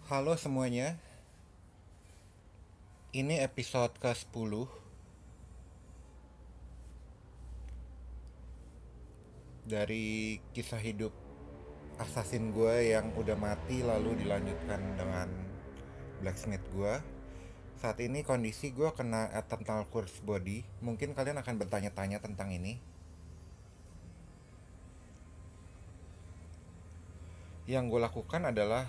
Halo semuanya, ini episode ke-10 dari kisah hidup assassin gue yang udah mati lalu dilanjutkan dengan blacksmith gue. Saat ini kondisi gue kena eternal curse body. Mungkin kalian akan bertanya-tanya tentang ini. Yang gue lakukan adalah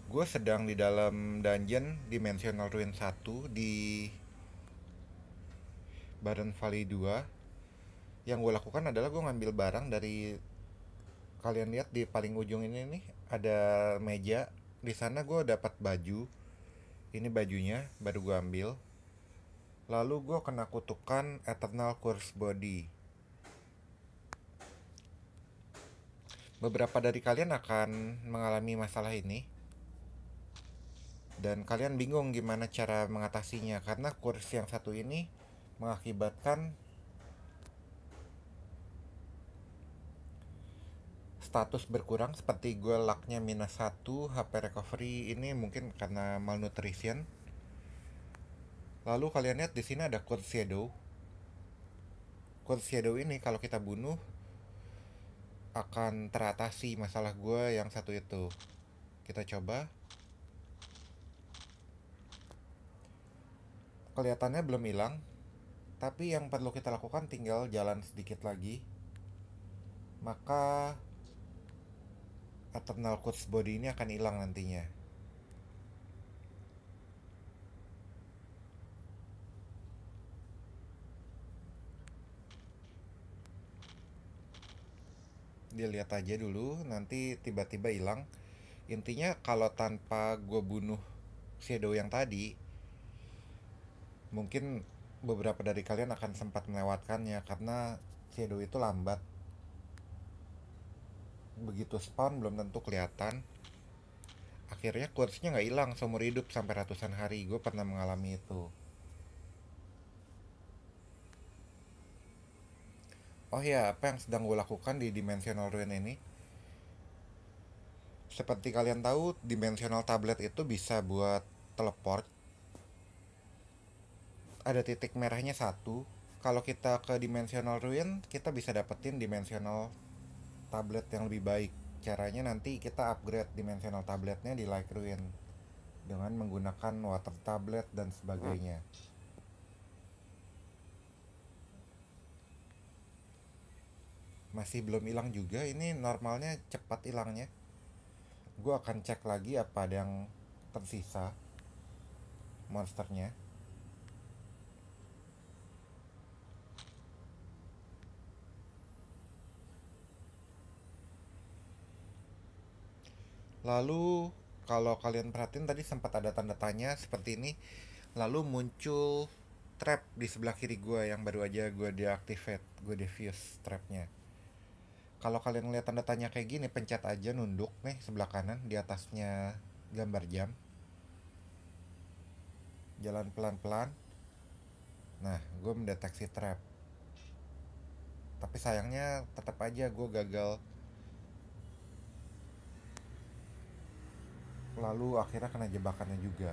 gue sedang di dalam dungeon Dimensional Ruin 1 di Baron Valley 2. Yang gue lakukan adalah gue ngambil barang dari, kalian lihat di paling ujung ini nih ada meja. Di sana gue dapat baju. Ini bajunya baru gue ambil. Lalu gue kena kutukan Eternal Curse Body. Beberapa dari kalian akan mengalami masalah ini dan kalian bingung gimana cara mengatasinya karena curse yang satu ini mengakibatkan status berkurang. Seperti gue lucknya -1, HP recovery ini mungkin karena malnutrition. Lalu kalian lihat di sini ada Curse Shadow. Curse Shadow ini kalau kita bunuh akan teratasi masalah gue yang satu itu. Kita coba. Kelihatannya belum hilang, tapi yang perlu kita lakukan tinggal jalan sedikit lagi. Maka Eternal Curse Body ini akan hilang nantinya. Dilihat aja dulu, nanti tiba-tiba hilang. Intinya kalau tanpa gue bunuh shadow yang tadi, mungkin beberapa dari kalian akan sempat melewatkannya karena shadow itu lambat. Begitu spawn belum tentu kelihatan. Akhirnya quotes-nya nggak hilang seumur hidup sampai ratusan hari. Gue pernah mengalami itu. Oh ya, apa yang sedang gue lakukan di Dimensional Ruin ini? Seperti kalian tahu, Dimensional Tablet itu bisa buat teleport. Ada titik merahnya satu. Kalau kita ke Dimensional Ruin, kita bisa dapetin Dimensional Tablet yang lebih baik. Caranya nanti kita upgrade Dimensional Tabletnya di Like Ruin dengan menggunakan Water Tablet dan sebagainya. Masih belum hilang juga, ini normalnya cepat hilangnya. Gue akan cek lagi apa ada yang tersisa monsternya. Lalu kalau kalian perhatiin tadi sempat ada tanda tanya seperti ini. Lalu muncul trap di sebelah kiri gue yang baru aja gue deactivate, gue defuse trapnya. Kalau kalian lihat tanda tanya kayak gini, pencet aja nunduk nih sebelah kanan di atasnya gambar jam. Jalan pelan-pelan. Nah, gue mendeteksi trap. Tapi sayangnya tetap aja gue gagal. Lalu akhirnya kena jebakannya juga.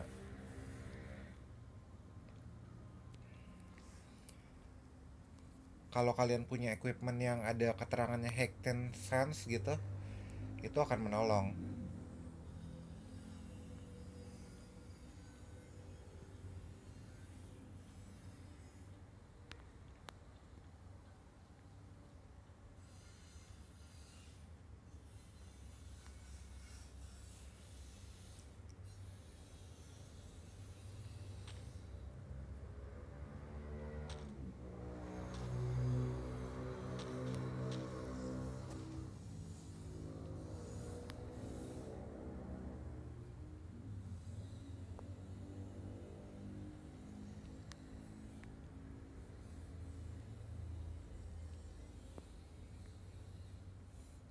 Kalau kalian punya equipment yang ada keterangannya Hekten Sense gitu, itu akan menolong.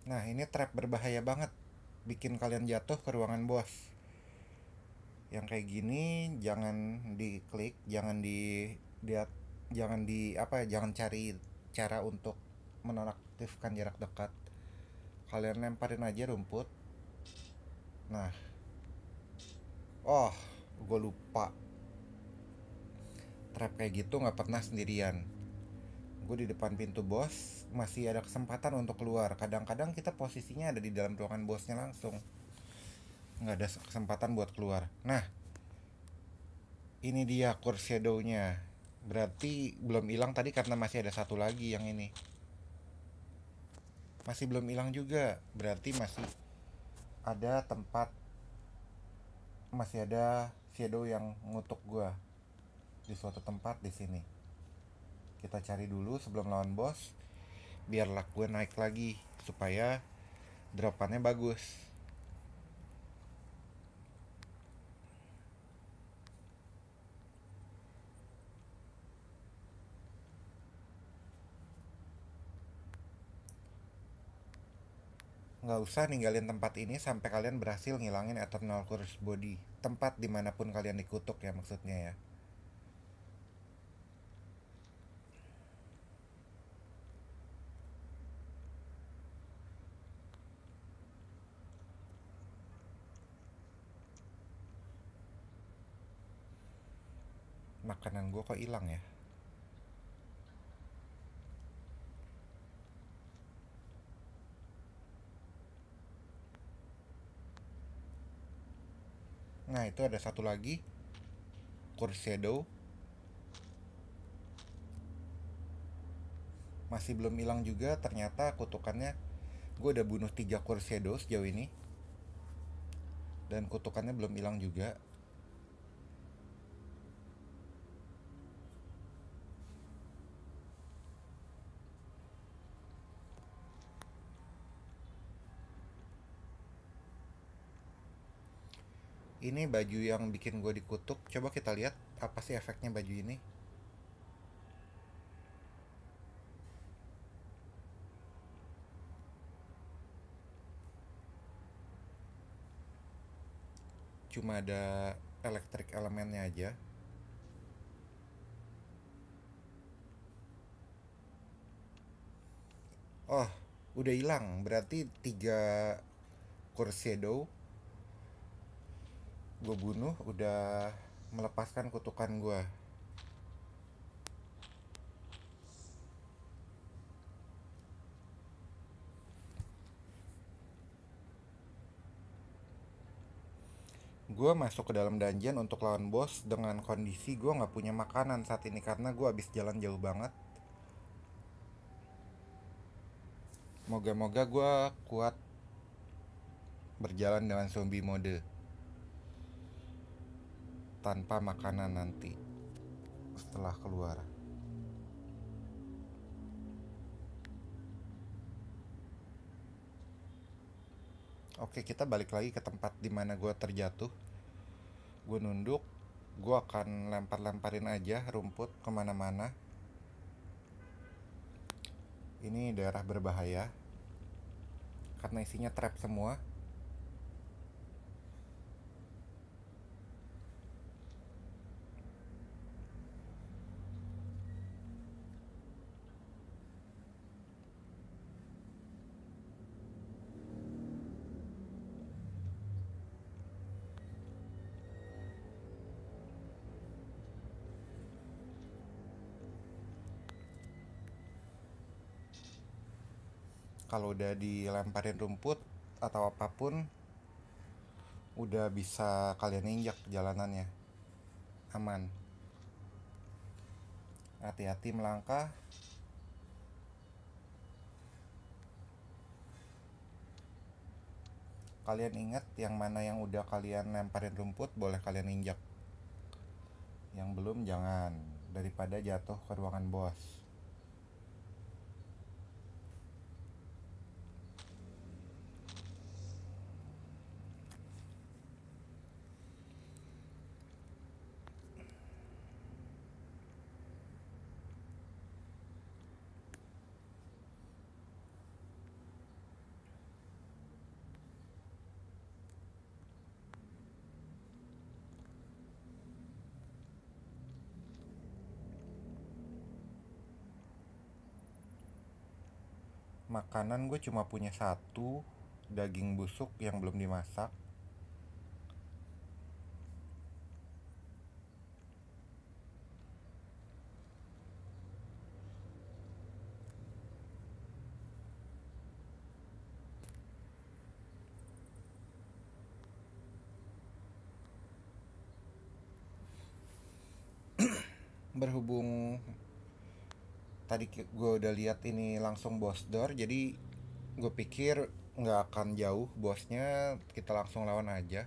Nah, ini trap berbahaya banget, bikin kalian jatuh ke ruangan bos. Yang kayak gini jangan diklik, jangan dia jangan di apa ya, jangan cari cara untuk menonaktifkan jarak dekat. Kalian lemparin aja rumput. Nah, Oh, gue lupa. Trap kayak gitu nggak pernah sendirian. Gue di depan pintu bos, masih ada kesempatan untuk keluar. Kadang-kadang kita posisinya ada di dalam ruangan bosnya langsung, nggak ada kesempatan buat keluar. Nah, ini dia core shadow-nya. Berarti belum hilang tadi karena masih ada satu lagi yang ini. Masih belum hilang juga. Berarti masih ada tempat, masih ada shadow yang ngutuk gua di suatu tempat di sini. Kita cari dulu sebelum lawan bos, biar luck gue naik lagi supaya dropannya bagus. Nggak usah ninggalin tempat ini sampai kalian berhasil ngilangin Eternal Curse Body. Tempat dimanapun kalian dikutuk ya maksudnya ya. Makanan gue kok hilang ya. Nah itu ada satu lagi, Curse Shadow. Masih belum hilang juga, ternyata kutukannya. Gue udah bunuh 3 Curse Shadow sejauh ini, dan kutukannya belum hilang juga. Ini baju yang bikin gue dikutuk. Coba kita lihat apa sih efeknya baju ini. Cuma ada elektrik elemennya aja. Oh, udah hilang. Berarti 3 Curse Shadow gue bunuh udah melepaskan kutukan gue. Gue masuk ke dalam dungeon untuk lawan bos dengan kondisi gue nggak punya makanan saat ini karena gue habis jalan jauh banget. Moga-moga gue kuat berjalan dengan zombie mode tanpa makanan nanti setelah keluar. Oke, kita balik lagi ke tempat dimana gue terjatuh. Gue nunduk, gue akan lempar-lemparin aja rumput kemana-mana. Ini daerah berbahaya karena isinya trap semua. Kalau udah dilemparin rumput atau apapun, udah bisa kalian injak jalanannya. Aman. Hati-hati melangkah. Kalian ingat yang mana yang udah kalian lemparin rumput boleh kalian injak. Yang belum jangan, daripada jatuh ke ruangan bos. Makanan gue cuma punya satu, daging busuk yang belum dimasak. berhubung tadi gue udah lihat ini langsung bos door, jadi gue pikir nggak akan jauh bosnya, kita langsung lawan aja,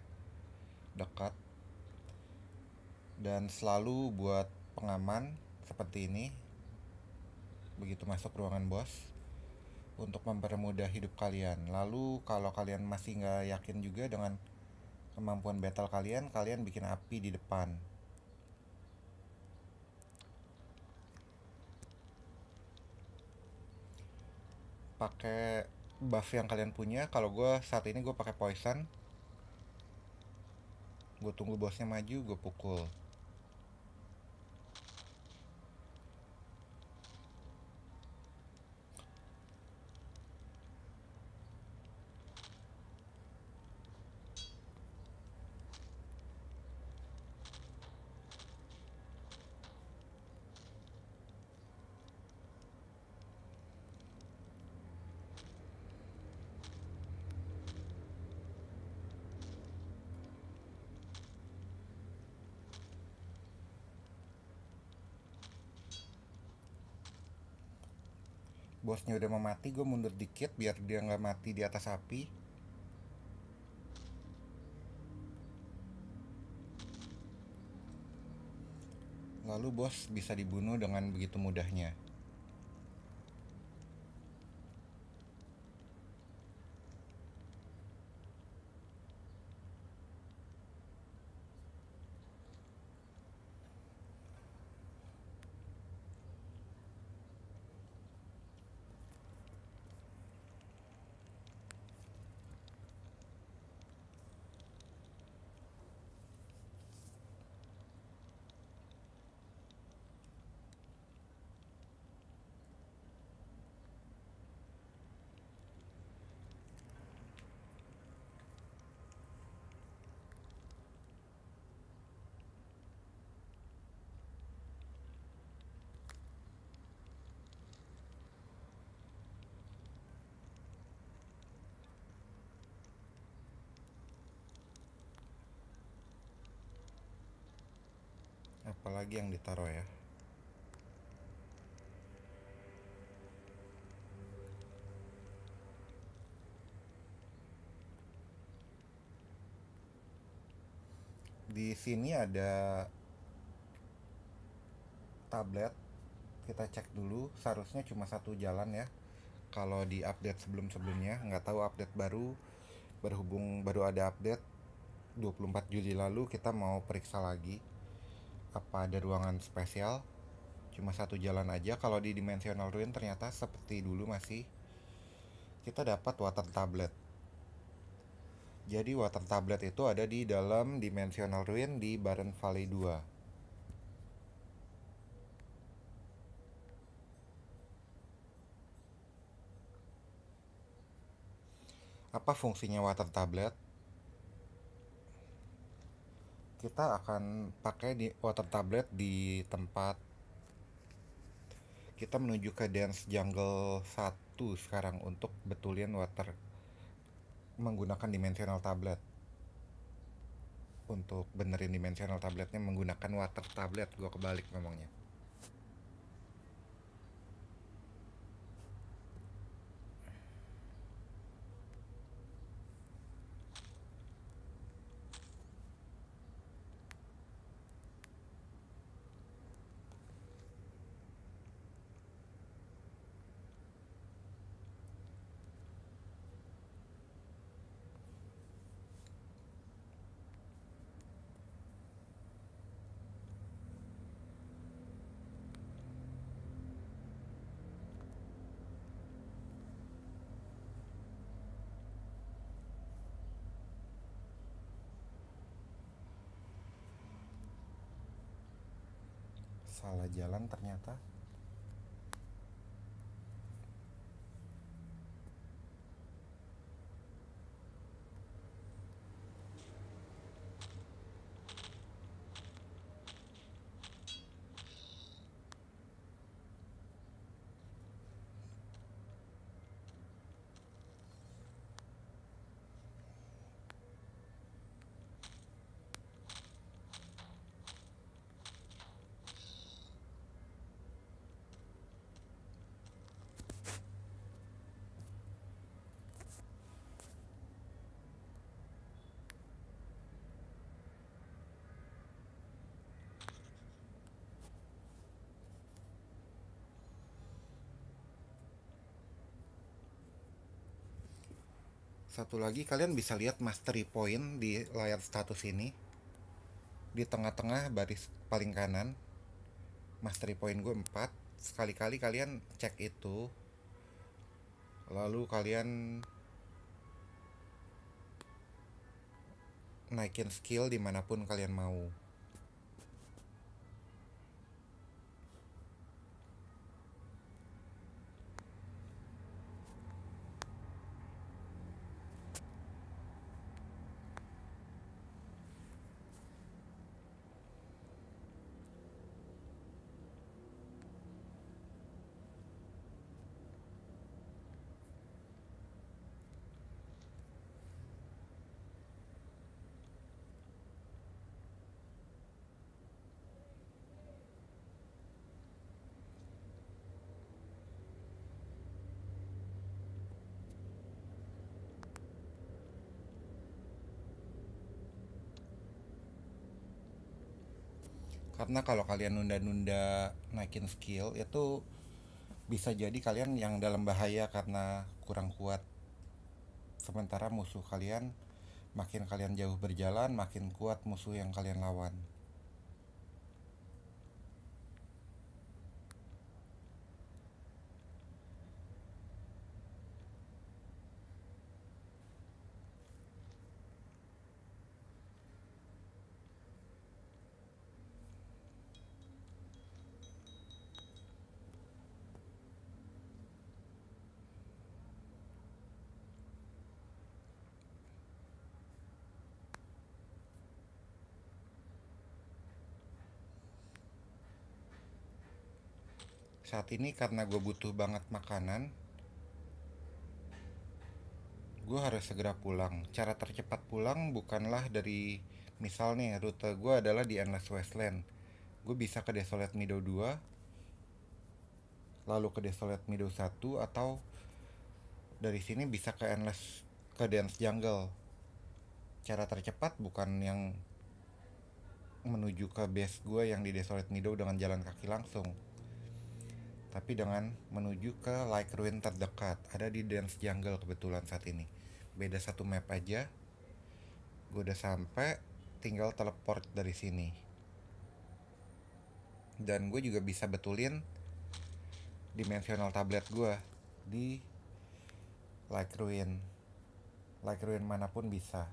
dekat. Dan selalu buat pengaman seperti ini begitu masuk ruangan bos, untuk mempermudah hidup kalian. Lalu kalau kalian masih nggak yakin juga dengan kemampuan battle kalian, kalian bikin api di depan. Pakai buff yang kalian punya. Kalau gue saat ini gue pakai poison. Gue tunggu bosnya maju, gue pukul. Bosnya udah mau mati, gue mundur dikit biar dia nggak mati di atas api. Lalu bos bisa dibunuh dengan begitu mudahnya. Apalagi yang ditaruh ya. Di sini ada tablet. Kita cek dulu, seharusnya cuma satu jalan ya. Kalau di update sebelum-sebelumnya, nggak tahu update baru. Berhubung baru ada update 24 Juli lalu, kita mau periksa lagi apa ada ruangan spesial. Cuma satu jalan aja. Kalau di Dimensional Ruin ternyata seperti dulu masih. Kita dapat water tablet. Jadi water tablet itu ada di dalam Dimensional Ruin di Barren Valley 2. Apa fungsinya water tablet? Kita akan pakai di water tablet di tempat kita menuju ke Dance Jungle 1 sekarang untuk betulin water menggunakan dimensional tablet. Untuk benerin dimensional tabletnya menggunakan water tablet, gua kebalik ngomongnya. Salah jalan ternyata. Satu lagi, kalian bisa lihat mastery point di layar status ini. Di tengah-tengah baris paling kanan, mastery point gue 4. Sekali-kali kalian cek itu, lalu kalian naikin skill dimanapun kalian mau. Karena kalau kalian nunda-nunda naikin skill itu bisa jadi kalian yang dalam bahaya karena kurang kuat. Sementara musuh kalian, makin kalian jauh berjalan, makin kuat musuh yang kalian lawan. Saat ini karena gue butuh banget makanan, gue harus segera pulang. Cara tercepat pulang bukanlah dari, misal nih rute gue adalah di Endless Wasteland, gue bisa ke Desolate Meadow 2, lalu ke Desolate Meadow 1, atau dari sini bisa ke Dance Jungle. Cara tercepat bukan yang menuju ke base gue yang di Desolate Meadow dengan jalan kaki langsung, tapi dengan menuju ke Like Ruin terdekat. Ada di Dance Jungle kebetulan saat ini. Beda satu map aja. Gue udah sampai, tinggal teleport dari sini. Dan gue juga bisa betulin dimensional tablet gue di Like Ruin manapun bisa.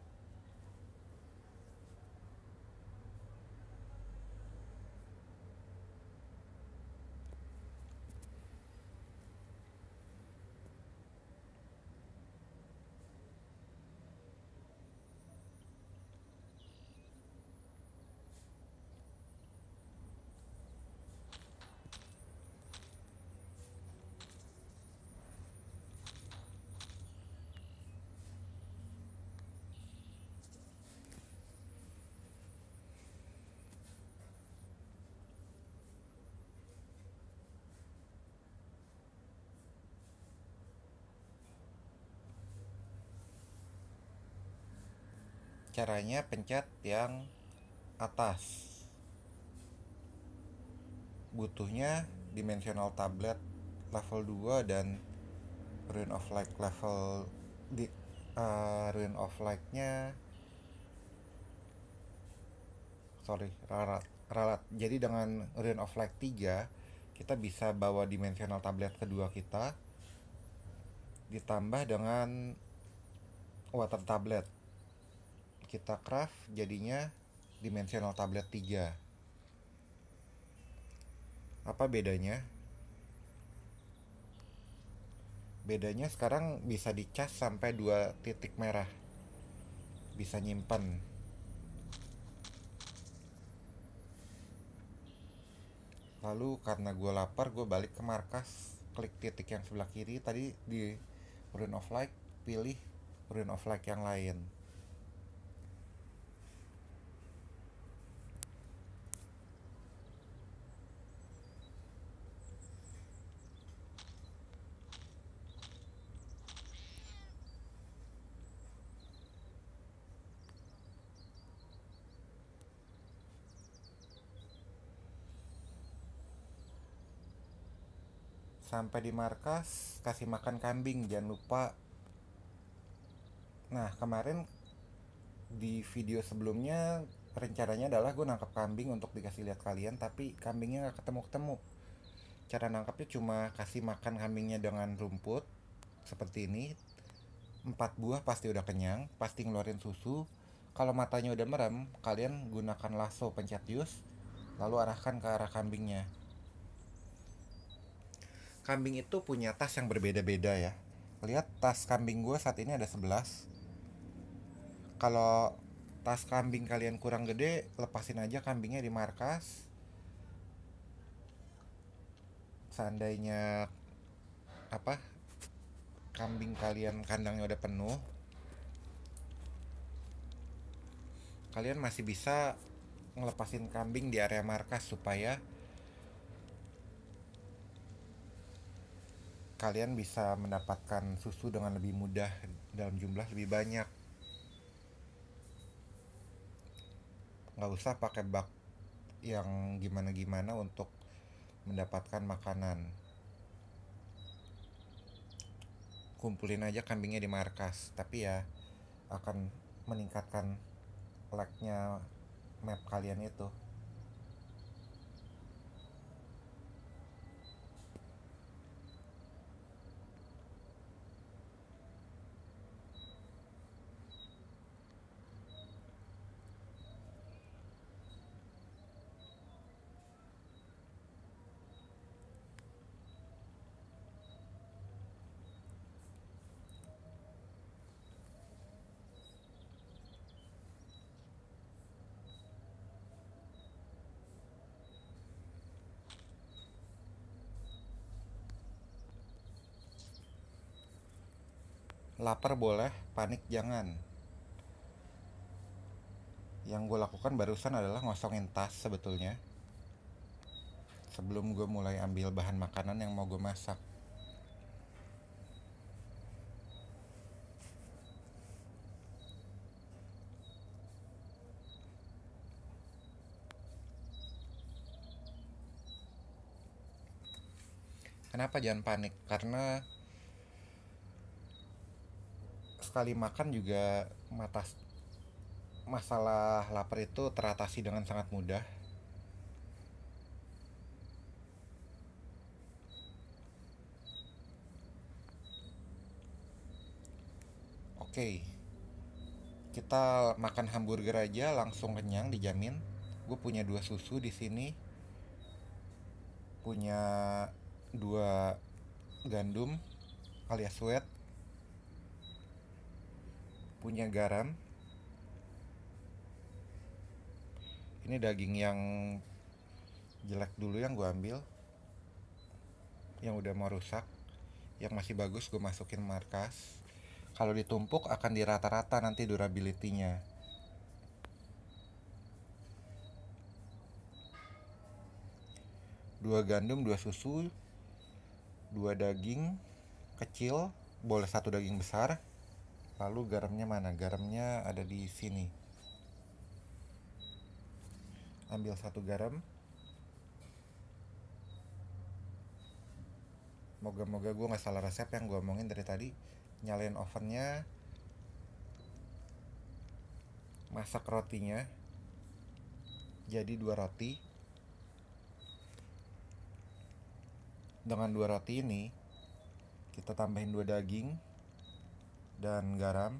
Caranya pencet yang atas. Butuhnya dimensional tablet level 2 dan Ruin of Light level di Ruin of Light-nya, sorry, ralat. Jadi dengan Ruin of Light 3 kita bisa bawa dimensional tablet kedua kita ditambah dengan water tablet. Kita craft jadinya dimensional tablet 3. Apa bedanya? Bedanya sekarang bisa dicas sampai 2 titik merah. Bisa nyimpen. Lalu karena gue lapar, gue balik ke markas, klik titik yang sebelah kiri tadi di Ruin of Light, pilih Ruin of Light yang lain. Sampai di markas, kasih makan kambing, jangan lupa. Nah kemarin di video sebelumnya rencananya adalah gue nangkap kambing untuk dikasih lihat kalian, tapi kambingnya nggak ketemu-ketemu. Cara nangkapnya cuma kasih makan kambingnya dengan rumput seperti ini. 4 buah pasti udah kenyang, pasti ngeluarin susu. Kalau matanya udah merem, kalian gunakan lasso pencet jus, lalu arahkan ke arah kambingnya. Kambing itu punya tas yang berbeda-beda ya. Lihat tas kambing gue saat ini ada 11. Kalau tas kambing kalian kurang gede, lepasin aja kambingnya di markas. Seandainya apa kambing kalian kandangnya udah penuh, kalian masih bisa ngelepasin kambing di area markas supaya kalian bisa mendapatkan susu dengan lebih mudah dalam jumlah lebih banyak. Nggak usah pakai bak yang gimana-gimana untuk mendapatkan makanan. Kumpulin aja kambingnya di markas, tapi ya akan meningkatkan lag-nya map kalian itu. Lapar boleh, panik jangan. Yang gue lakukan barusan adalah ngosongin tas sebetulnya, sebelum gue mulai ambil bahan makanan yang mau gue masak. Kenapa jangan panik? Karena sekali makan juga masalah lapar itu teratasi dengan sangat mudah. Oke, kita makan hamburger aja langsung kenyang dijamin. Gue punya 2 susu di sini, punya 2 gandum alias wheat, punya garam. Ini daging yang jelek dulu yang gue ambil, yang udah mau rusak. Yang masih bagus gue masukin markas. Kalau ditumpuk akan dirata-rata nanti durability-nya. 2 gandum, 2 susu, 2 daging kecil, boleh 1 daging besar. Lalu garamnya mana? Garamnya ada di sini. Ambil 1 garam. Moga-moga gue gak salah resep yang gue omongin dari tadi. Nyalain ovennya, masak rotinya jadi 2 roti. Dengan 2 roti ini kita tambahin 2 daging dan garam,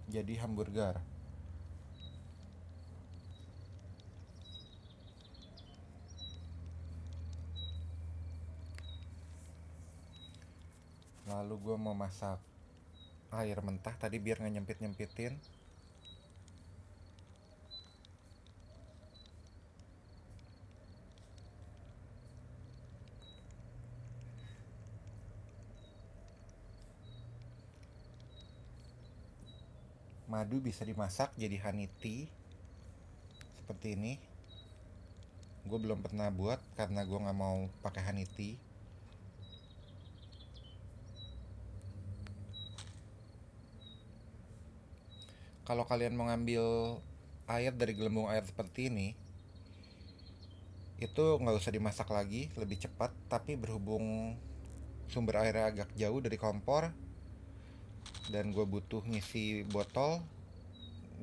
jadi hamburger. Lalu gue mau masak air mentah tadi biar gak nyempit-nyempitin. Madu bisa dimasak jadi honey tea seperti ini. Gue belum pernah buat karena gue gak mau pakai honey tea. Kalau kalian mau ngambil air dari gelembung air seperti ini, itu nggak usah dimasak lagi, lebih cepat. Tapi berhubung sumber airnya agak jauh dari kompor, dan gue butuh ngisi botol,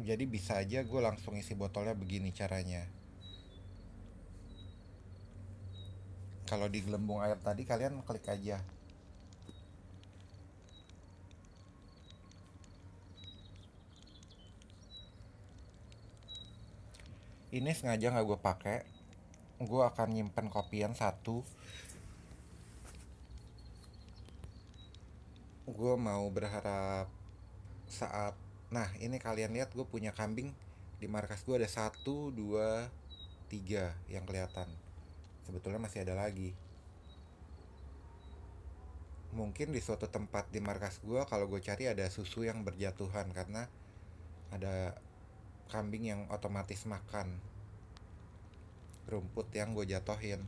jadi bisa aja gue langsung isi botolnya begini caranya. Kalau di gelembung air tadi kalian klik aja. Ini sengaja nggak gue pakai. Gue akan nyimpen kopian satu. Gue mau berharap saat, nah ini kalian lihat gue punya kambing di markas gue ada satu, dua, tiga yang kelihatan. Sebetulnya masih ada lagi. Mungkin di suatu tempat di markas gue kalau gue cari ada susu yang berjatuhan karena ada kambing yang otomatis makan rumput yang gue jatohin.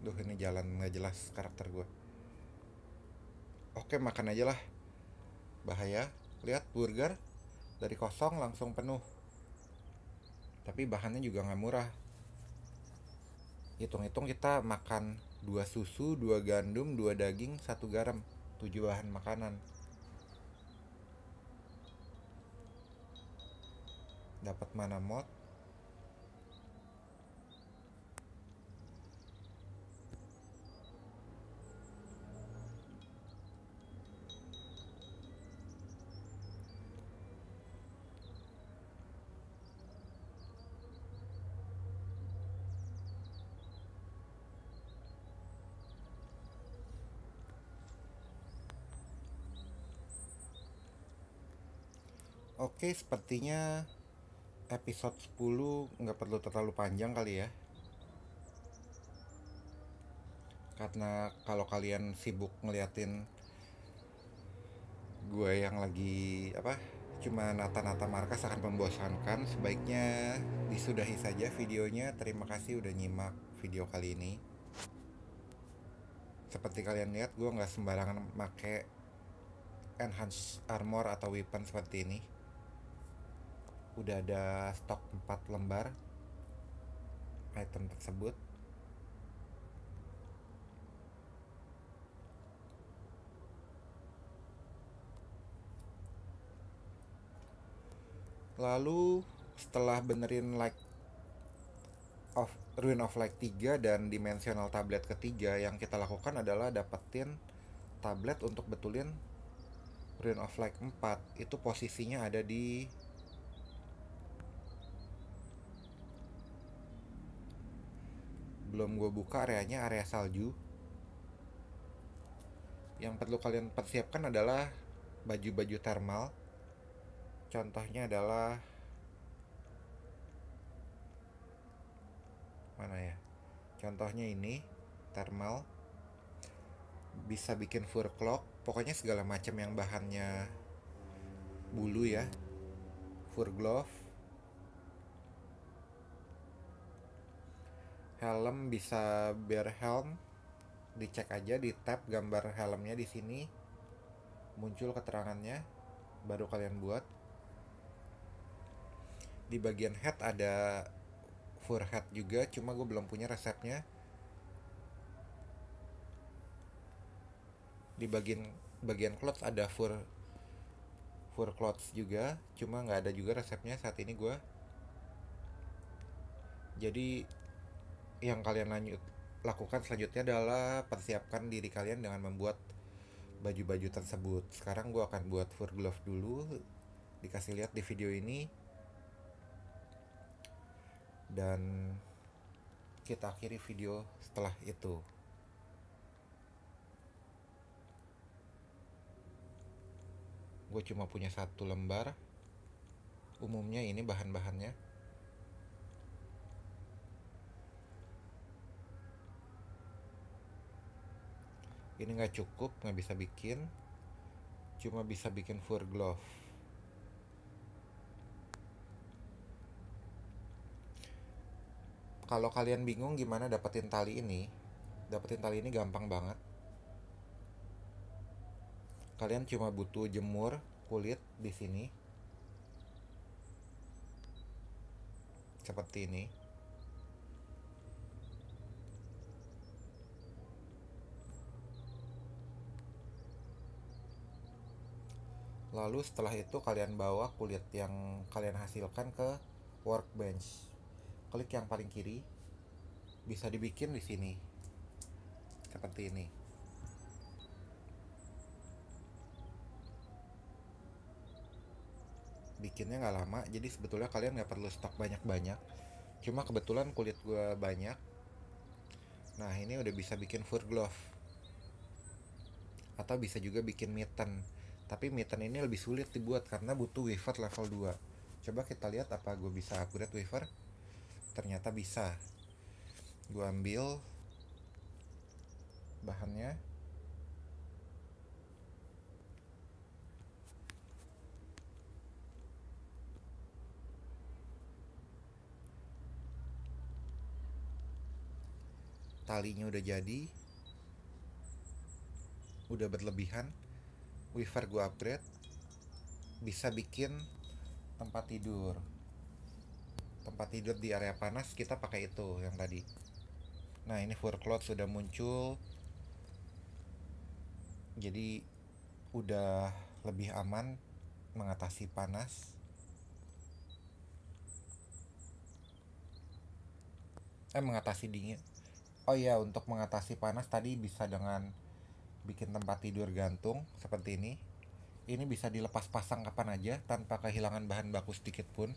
Duh, ini jalan nggak jelas karakter gue. Oke, makan aja lah. Bahaya. Lihat burger dari kosong langsung penuh. Tapi bahannya juga nggak murah. Hitung-hitung kita makan 2 susu, 2 gandum, 2 daging, 1 garam. 7 bahan makanan. Dapat mana mod? Oke, sepertinya episode 10 nggak perlu terlalu panjang kali ya. Karena kalau kalian sibuk ngeliatin gue yang lagi apa cuma nata-nata markas akan membosankan. Sebaiknya disudahi saja videonya. Terima kasih udah nyimak video kali ini. Seperti kalian lihat, gue nggak sembarangan make enhance armor atau weapon seperti ini. Udah ada stok 4 lembar item tersebut. Lalu setelah benerin of Ruin of Light 3 dan dimensional tablet ketiga, yang kita lakukan adalah dapetin tablet untuk betulin Ruin of Light 4. Itu posisinya ada di belum gue buka areanya, area salju. Yang perlu kalian persiapkan adalah baju-baju thermal. Contohnya adalah mana ya? Contohnya ini thermal. Bisa bikin fur cloak, pokoknya segala macam yang bahannya bulu ya. Fur glove. Helm bisa bear helm. Dicek aja di tab gambar helmnya di sini. Muncul keterangannya, baru kalian buat. Di bagian head ada fur head juga, cuma gue belum punya resepnya. Di bagian clothes ada fur clothes juga, cuma nggak ada juga resepnya saat ini gue. Jadi yang kalian lakukan selanjutnya adalah persiapkan diri kalian dengan membuat baju-baju tersebut. Sekarang gue akan buat fur glove dulu, dikasih lihat di video ini, dan kita akhiri video setelah itu. Gue cuma punya 1 lembar. Umumnya ini bahan-bahannya. Ini nggak cukup, nggak bisa bikin. Cuma bisa bikin fur glove. Kalau kalian bingung gimana dapetin tali ini gampang banget. Kalian cuma butuh jemur kulit di sini. Seperti ini. Lalu setelah itu kalian bawa kulit yang kalian hasilkan ke workbench. Klik yang paling kiri, bisa dibikin di sini seperti ini. Bikinnya nggak lama, jadi sebetulnya kalian nggak perlu stok banyak-banyak. Cuma kebetulan kulit gue banyak. Nah ini udah bisa bikin fur glove, atau bisa juga bikin mitten. Tapi mitten ini lebih sulit dibuat karena butuh weaver level 2. Coba kita lihat apa gue bisa upgrade weaver. Ternyata bisa. Gue ambil bahannya, talinya udah jadi, udah berlebihan. Weaver gue upgrade, bisa bikin tempat tidur. Tempat tidur di area panas kita pakai itu yang tadi. Nah ini fur cloth sudah muncul, jadi udah lebih aman mengatasi panas. Mengatasi dingin. Oh iya, untuk mengatasi panas tadi bisa dengan bikin tempat tidur gantung seperti ini. Ini bisa dilepas pasang kapan aja tanpa kehilangan bahan baku sedikit pun.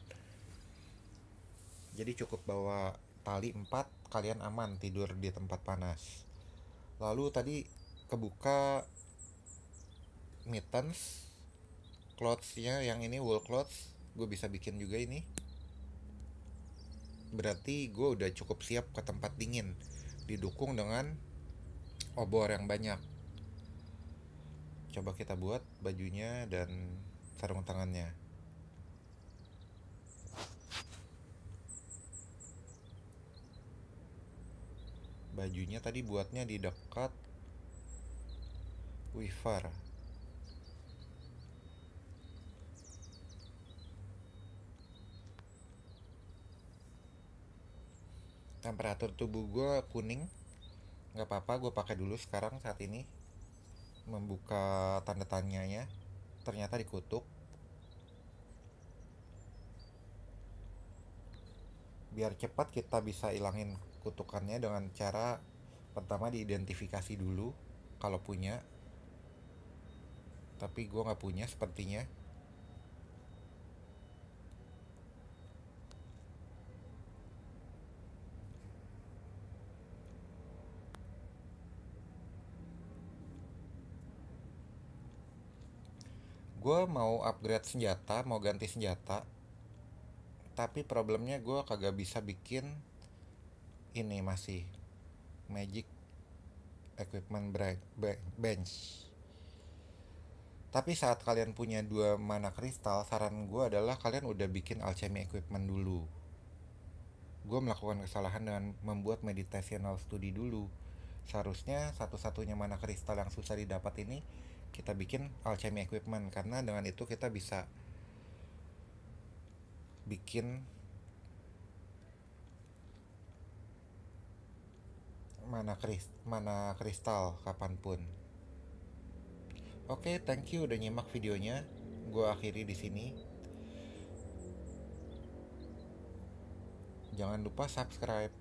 Jadi cukup bawa tali 4, kalian aman tidur di tempat panas. Lalu tadi kebuka mittens, clothsnya yang ini wool cloths, gue bisa bikin juga ini. Berarti gue udah cukup siap ke tempat dingin, didukung dengan obor yang banyak. Coba kita buat bajunya dan sarung tangannya. Bajunya tadi buatnya di dekat weaver. Temperatur tubuh gue kuning, nggak apa-apa, gue pakai dulu sekarang saat ini. Membuka tanda tanyanya, ternyata dikutuk. Biar cepat kita bisa ilangin kutukannya dengan cara pertama diidentifikasi dulu kalau punya. Tapi gue nggak punya sepertinya. Gue mau upgrade senjata, mau ganti senjata, tapi problemnya gue kagak bisa bikin ini masih magic equipment bench. Tapi saat kalian punya 2 mana kristal, saran gue adalah kalian udah bikin alchemy equipment dulu. Gue melakukan kesalahan dengan membuat meditational study dulu. Seharusnya satu-satunya mana kristal yang susah didapat ini kita bikin alchemy equipment, karena dengan itu kita bisa bikin mana kristal kapanpun. Oke, thank you udah nyimak videonya. Gue akhiri di sini. Jangan lupa subscribe.